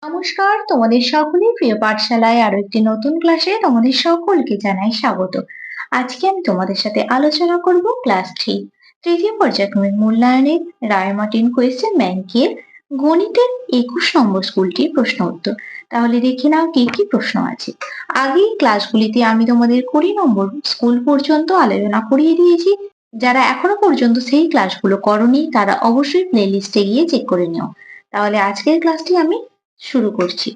নমস্কার, তোমাদের সকলের প্রিয় পাঠশালায় আরো একটি নতুন ক্লাসে তোমাদের সকলকে জানাই স্বাগত। আজকে আমি তোমাদের সাথে আলোচনা করব ক্লাস 3 তৃতীয় পর্যায়ক্রমিক মূল্যায়নের রায়মার্টিন কোয়েশ্চেন ব্যাংকের গণিতের 21 নম্বর স্কুলটির প্রশ্ন উত্তর। তাহলে দেখে নাও কি কি প্রশ্ন আছে। আগেই ক্লাসগুলিতে আমি তোমাদের 20 নম্বর স্কুল পর্যন্ত আলোচনা করিয়ে দিয়েছি। যারা এখনো পর্যন্ত সেই ক্লাসগুলো করনি তারা অবশ্যই প্লে লিস্টে গিয়ে চেক করে নিও। তাহলে আজকের ক্লাসটি আমি শুরু করছি।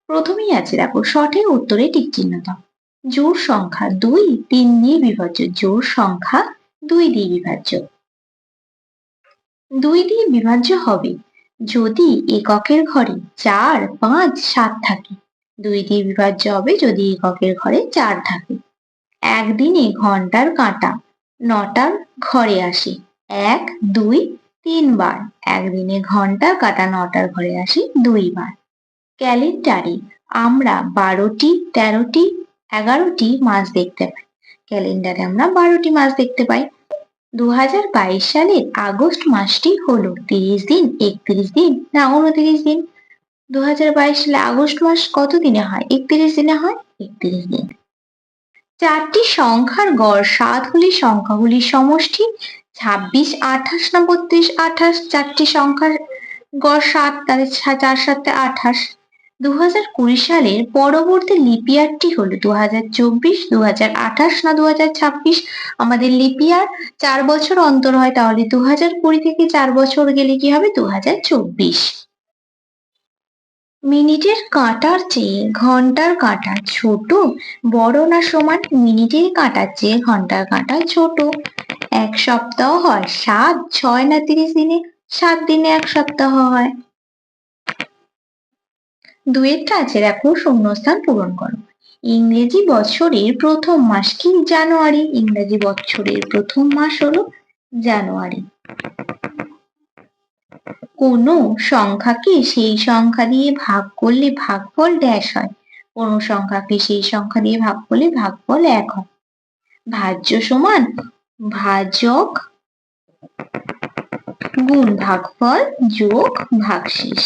প্রথমেই আছে দেখো সঠিক উত্তরে টিক চিহ্ন দাও। জোড় সংখ্যা 2 3 দিয়ে বিভাজ্য। জোড় সংখ্যা 2 দিয়ে বিভাজ্য। 2 দিয়ে বিভাজ্য হবে যদি এককের ঘরে 4 5 7 থাকে। 2 দিয়ে বিভাজ্য হবে যদি এককের ঘরে 4 থাকে। একদিনে ঘন্টার কাঁটা 9টার ঘরে আসে। 1 2 3 বার। একদিনে ঘন্টার কাঁটা 9টার ঘরে আসে 2 বার। ক্যালেন্ডারে আমরা 12টি 13টি 11টি মাস দেখতে পাই। ক্যালেন্ডারে আমরা 12টি মাস দেখতে পাই। 2022 সালের আগস্ট মাসটি হলো 30 দিন 31 দিন না 29 দিন। 2022 সালে আগস্ট মাস কত দিনে হয়? 31 দিনে হয়। 31 দিন। চারটি সংখ্যার গড় 7 হলে সংখ্যাগুলির সমষ্টি 26 28 না 32 28। চারটি সংখ্যার গড় 7 তাহলে 4 7 28। 2020 সালের পরবর্তী লিপ ইয়ারটি হলো 2024 2028 না 2026। আমাদের লিপ ইয়ার 4 বছর অন্তর হয়, তাহলে 2020 থেকে 4 বছর গেলে কি হবে? 2024। মিনিটের কাঁটার চেয়ে ঘন্টার কাঁটা ছোট, বড় না সমান? মিনিটের কাঁটার চেয়ে ঘন্টার কাঁটা ছোট। এক সপ্তাহ হয় 7 6 না 30 দিনে? 7 দিনে এক সপ্তাহ হয়। দুয়েরটা আছে দেখো শূন্যস্থান পূরণ করো। ইংরেজি বছরের প্রথম মাস কি? জানুয়ারি। ইংরেজি বছরের প্রথম মাস হলো জানুয়ারি। কোনো সংখ্যাকে সেই সংখ্যা দিয়ে ভাগ করলে ভাগফল ড্যাশ হয়। কোনো সংখ্যাকে সেই সংখ্যা দিয়ে ভাগ করলে ভাগফল 1 হয়। ভাজ্য সমান ভাজক গুণ ভাগফল যোগ ভাগশেষ।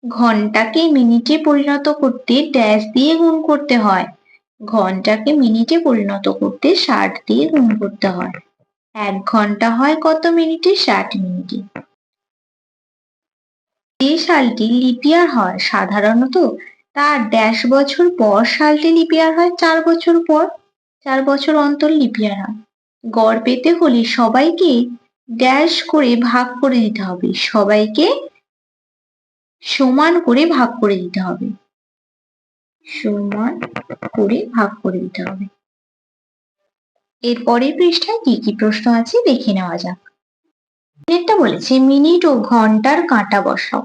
ঘন্টাকে মিনিটে পরিণত করতে ড্যাশ দিয়ে গুণ করতে হয়। ঘন্টাকে মিনিটে পরিণত করতে 60 দিয়ে গুণ করতে হয়। 1 ঘন্টা হয় কত মিনিটে? 60 মিনিটে। যে সালটি লিপ ইয়ার হয় সাধারণত তার ড্যাশ বছর পর সালটি লিপ ইয়ার হয়। 4 বছর পর, 4 বছর অন্তর লিপ ইয়ার হয়। গড় পেতে হলে সবাইকে ড্যাশ করে ভাগ করে দিতে হবে। সবাইকে সমান করে ভাগ করে দিতে হবে। সমান করে ভাগ করে দিতে হবে। এর পরের পৃষ্ঠায় কি কি প্রশ্ন আছে দেখে নেওয়া যাক। একটা বলেছে মিনিট ও ঘন্টার কাঁটা বসাও।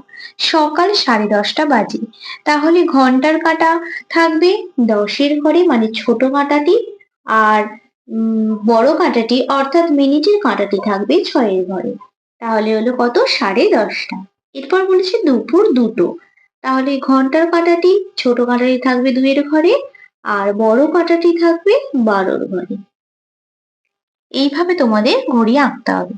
সকাল 10:30 বাজে। তাহলে ঘন্টার কাঁটা থাকবে 10-এর ঘরে, মানে ছোট কাঁটাটি, আর বড় কাঁটাটি অর্থাৎ মিনিটের কাঁটাটি থাকবে 6-এর ঘরে। তাহলে হলো কত? 10:30। এরপর বলেছে দুপুর 2টো। তাহলে ঘন্টার কাঁটাটি ছোট কাঁটাটি থাকবে 2-এর ঘরে আর বড় কাঁটাটি থাকবে 12-র ঘরে। এইভাবে তোমাদের ঘড়ি আঁকতে হবে।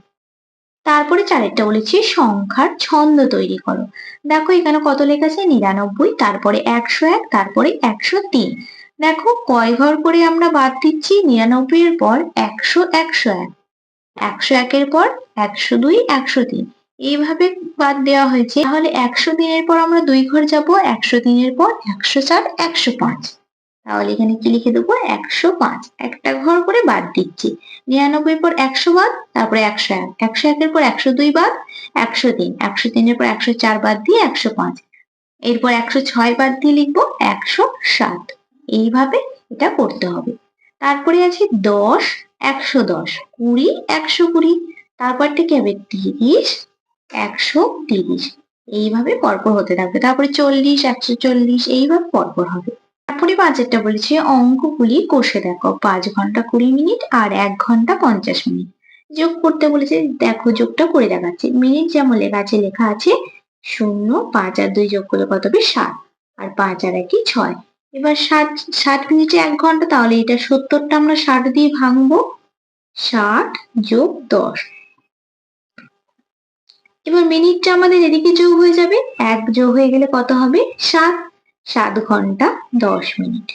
তারপরে 4-এরটা বলেছি সংখ্যার ছন্দ তৈরি করো। দেখো এখানে কত লেখা আছে? 99, তারপরে 101, তারপরে 103। দেখো কয় ঘর করে আমরা বাদ দিচ্ছি? 99 এর পর 100 101, 101 এর পর 102 103, এইভাবে বাদ দেওয়া হয়েছে। তাহলে 103 এর পর আমরা 2 ঘর যাব, 103 এর পর 104 105। তাহলে এখানে কি লিখে দেবো? 105। একটা ঘর করে বাদ দিচ্ছি। 99 পর 100 বাদ, তারপরে 101, 101 এর পর 102 বাদ, 103, 103 এর পর 104 বাদ দিয়ে 105, এরপর 106 বাদ দিয়ে লিখবো 107। এইভাবে এটা করতে হবে। তারপরে আছে 10 110, 20 120, তারপরটা কি হবে? 30 130। এইভাবে পরপর হতে থাকবে। তারপরে 40 140, এইভাবে পরপর হবে। তারপরে 5-এরটা বলেছে অঙ্কগুলি কষে দেখো। 5 ঘন্টা 20 মিনিট আর 1 ঘন্টা 50 মিনিট। যোগ করতে বলেছে, দেখো যোগটা করে দেখাচ্ছে। মিনিট যেমন লেখা আছে 0, 5 আর 2 যোগ করলে কত হবে? 7, আর 5 আর 1 6। এবার 60 মিনিটে 1 ঘন্টা, তাহলে এটা 70টা আমরা 60 দিয়ে ভাঙবো। 60 যোগ 10, এবার মিনিটটা আমাদের এদিকে যোগ হয়ে যাবে, 1 যোগ হয়ে গেলে কত হবে? 7। 7 ঘন্টা 10 মিনিট।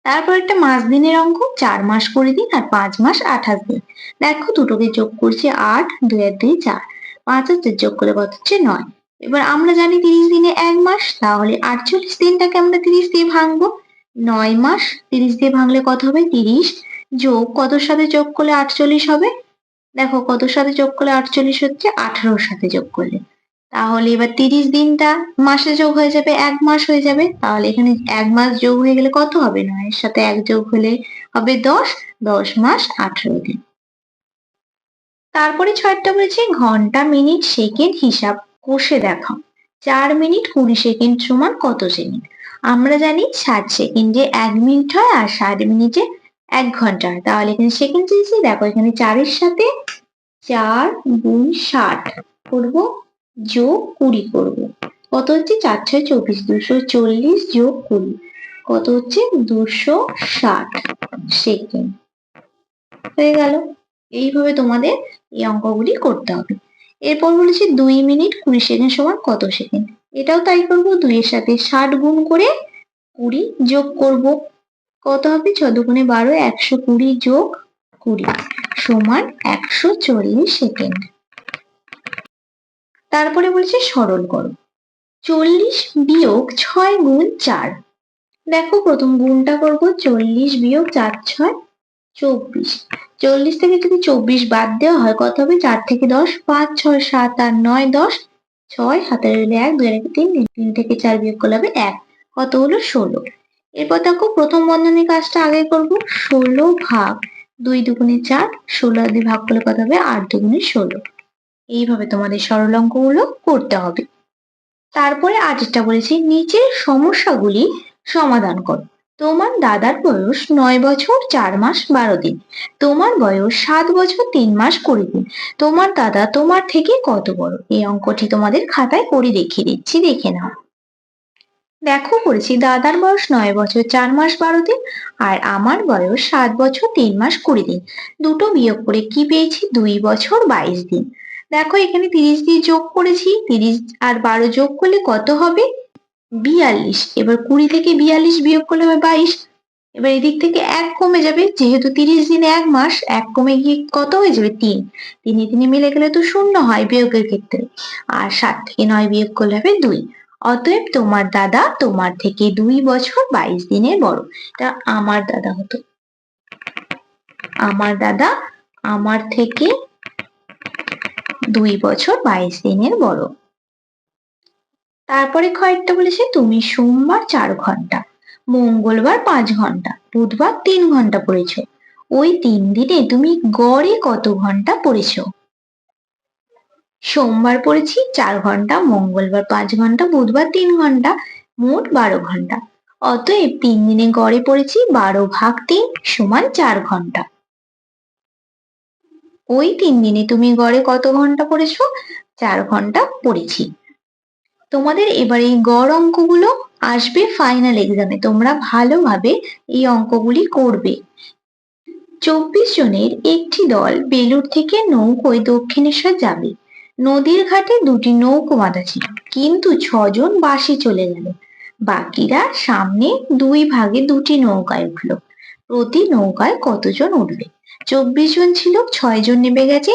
তারপর একটা মাস দিনের অঙ্ক, 4 মাস 20 দিন আর 5 মাস 28 দিন। দেখো দুটোকে যোগ করছি 8, 2 আর 2 4, 5 আর 4 যোগ করলে কত হচ্ছে? 9। এবার আমরা জানি 30 দিনে 1 মাস, তাহলে 48 দিনটাকে আমরা 30 দিয়ে ভাঙবো। 9 মাস 30 দিয়ে ভাঙলে কত হবে? 30 যোগ কতর সাথে যোগ করলে 48 হবে? দেখো কতর সাথে যোগ করলে 48 হচ্ছে? 18-র সাথে যোগ করলে। তাহলে এবার 30 দিনটা মাসে যোগ হয়ে যাবে, 1 মাস হয়ে যাবে। তাহলে এখানে 1 মাস যোগ হয়ে গেলে কত হবে? 9 এর সাথে 1 যোগ হলে হবে 10, 10 মাস 18 দিন। তারপরে 6টা বলেছে ঘন্টা মিনিট সেকেন্ড হিসাব কষে দেখাও। 4 মিনিট 20 সেকেন্ড সমান কত সেকেন্ড? আমরা জানি 60 সেকেন্ডে 1 মিনিট হয় আর 60 মিনিটে 1 ঘন্টা হয়। তাহলে এখানে সেকেন্ড চেয়েছি, দেখো এখানে 4 এর সাথে 4 গুণ 60 করবো, যোগ 20 করবো। কত হচ্ছে? 4 6 24, 240 যোগ 20 কত হচ্ছে? 260 সেকেন্ড হয়ে গেল। এইভাবে তোমাদের এই অঙ্কগুলি করতে হবে। এরপর বলেছে 2 মিনিট 20 সেকেন্ড সমান কত সেকেন্ড? এটাও তাই করবো, 2 এর সাথে 60 গুণ করে 20 যোগ করব। কত হবে? 6 দুগুণে 12, 120 যোগ 20 সমান 140 সেকেন্ড। তারপরে বলছে সরল করো। 40 বিয়োগ 6 গুণ 4। দেখো প্রথম গুণটা করব, 40 বিয়োগ 4 6 24। 40 থেকে যদি 24 বাদ দেওয়া হয় কত হবে? 4 থেকে 10, 5 6 7 8 9 10, 6 হাতে রইলে 1, 2 রেখে 3, 3 থেকে 4 বিয়োগ করলে হবে 1। কত হলো? 16। এরপর দেখো প্রথম বন্ধনীর কাজটা আগে করব, 16 ভাগ 2 দুগুণে 4, 16 দিয়ে ভাগ করলে কত হবে? 8 দুগুণে 16। এইভাবে তোমাদের সরল অঙ্কগুলো করতে হবে। তারপরে আরেকটা বলেছি নিচের সমস্যাগুলি সমাধান করো। তোমার দাদার বয়স 9 বছর 4 মাস 12 দিন। তোমার বয়স 7 বছর 3 মাস 20 দিন। তোমার দাদা তোমার থেকে কত বড়? এই অঙ্কটি তোমাদের খাতায় করে দেখিয়ে দিচ্ছি, দেখে নাও। দেখো করেছি, দাদার বয়স 9 বছর 4 মাস 12 দিন আর আমার বয়স 7 বছর 3 মাস 20 দিন। দুটো বিয়োগ করে কি পেয়েছি? 2 বছর 22 দিন। দেখো এখানে 30 দিয়ে যোগ করেছি, 30 আর 12 যোগ করলে কত হবে? 42। এবার 20 থেকে 42 বিয়োগ করলে হবে 22। এবার এদিক থেকে 1 কমে যাবে, যেহেতু 30 দিনে 1 মাস, 1 কমে গিয়ে কত হয়ে যাবে? 3। 3 3 মিলে গেলে তো 0 হয় বিয়োগের ক্ষেত্রে। আর 7 থেকে 9 বিয়োগ করলে হবে 2। অতএব তোমার দাদা তোমার থেকে 2 বছর 22 দিনের বড়। এটা আমার দাদা হতো। আমার দাদা আমার থেকে 2 বছর 22 দিনের বড়। তারপরে কয়েকটা বলেছে তুমি সোমবার 4 ঘন্টা, মঙ্গলবার 5 ঘন্টা, বুধবার 3 ঘন্টা পড়েছো। ওই 3 দিনে তুমি গড়ে কত ঘন্টা পড়েছো? সোমবার পড়েছি 4 ঘন্টা, মঙ্গলবার 5 ঘন্টা, বুধবার 3 ঘন্টা, মোট 12 ঘন্টা। অতএব 3 দিনে গড়ে পড়েছি 12 ভাগ 3 সমান 4 ঘন্টা। ওই 3 দিনে তুমি গড়ে কত ঘন্টা পড়েছো? 4 ঘন্টা পড়েছি। তোমাদের এবার এই গড় অঙ্কগুলো আসবে ফাইনাল এক্সামে, তোমরা ভালোভাবে এই অঙ্কগুলি করবে। 24 জনের একটি দল বেলুড় থেকে নৌকোয় দক্ষিণেশ্বর যাবে। নদীর ঘাটে 2টি নৌকো বাঁধা ছিল, কিন্তু 6 জন বাসে চলে গেল। বাকিরা সামনে 2 ভাগে 2টি নৌকায় উঠলো। প্রতি নৌকায় কতজন উঠবে? 24 জন ছিল, 6 জন নেমে গেছে,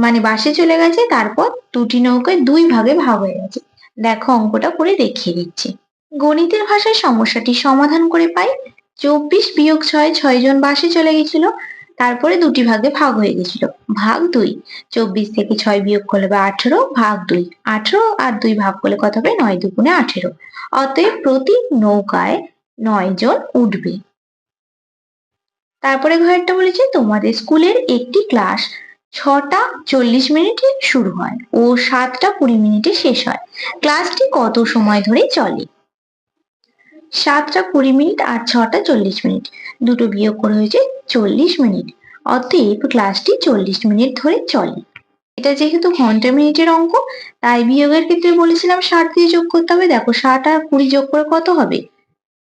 মানে বাসে চলে গেছে, তারপর 2টি নৌকায় 2 ভাগে ভাগ হয়ে গেছে। দেখো অঙ্কটা করে দেখিয়ে দিচ্ছি। গণিতের ভাষায় সমস্যাটি সমাধান করে পাই। 24 বিয়োগ 6, 6 জন বাসে চলে গেছিল, তারপরে 2টি ভাগে ভাগ হয়ে গেছিল, ভাগ 2। 24 থেকে 6 বিয়োগ করলে হবে 18, ভাগ 2। 18 আর 2 ভাগ করলে কত হবে? 9 দুগুণে 18। অতএব প্রতি নৌকায় 9 জন উঠবে। তারপরে ঘরেরটা বলেছে তোমাদের স্কুলের একটি ক্লাস 6টা 40 মিনিটে শুরু হয় ও 7টা 20 মিনিটে শেষ হয়। ক্লাসটি কত সময় ধরে চলে? 7টা 20 মিনিট আর 6টা 40 মিনিট, দুটো বিয়োগ করে হয়েছে 40 মিনিট। অতএব ক্লাসটি 40 মিনিট ধরে চলে। এটা যেহেতু ঘন্টা মিনিটের অঙ্ক, তাই বিয়োগের ক্ষেত্রে বলেছিলাম 60 দিয়ে যোগ করতে হবে। দেখো 60 আর 20 যোগ করে কত হবে?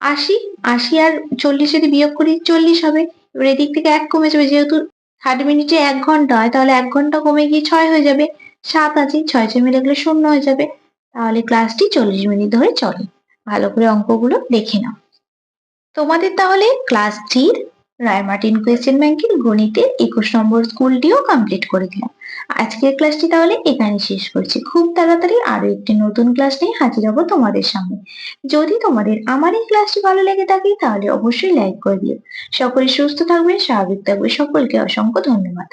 80। 80 আর 40 যদি বিয়োগ করি 40 হবে। এবার এদিক থেকে 1 কমে যাবে, যেহেতু 60 মিনিটে 1 ঘন্টা হয়, তাহলে 1 ঘন্টা কমে গিয়ে 6 হয়ে যাবে। 7 আছে, 6 মিলে গেলে 0 হয়ে যাবে। তাহলে ক্লাসটি 40 মিনিট ধরে চলে। ভালো করে অঙ্কগুলো দেখে নাও। তোমাদের তাহলে ক্লাস 3 রায়মার্টিন কোয়েশ্চেন ব্যাংকের গণিতের 21 নম্বর স্কুলটিও কমপ্লিট করে দিলাম। আজকের ক্লাসটি তাহলে এখানে শেষ করছি। খুব তাড়াতাড়ি আরো একটি নতুন ক্লাস নিয়ে হাজির হব তোমাদের সামনে। যদি তোমাদের আমার এই ক্লাসটি ভালো লেগে থাকে তাহলে অবশ্যই লাইক করে দিও। সকলে সুস্থ থাকবে, স্বাভাবিক থাকবে। সকলকে অসংখ্য ধন্যবাদ।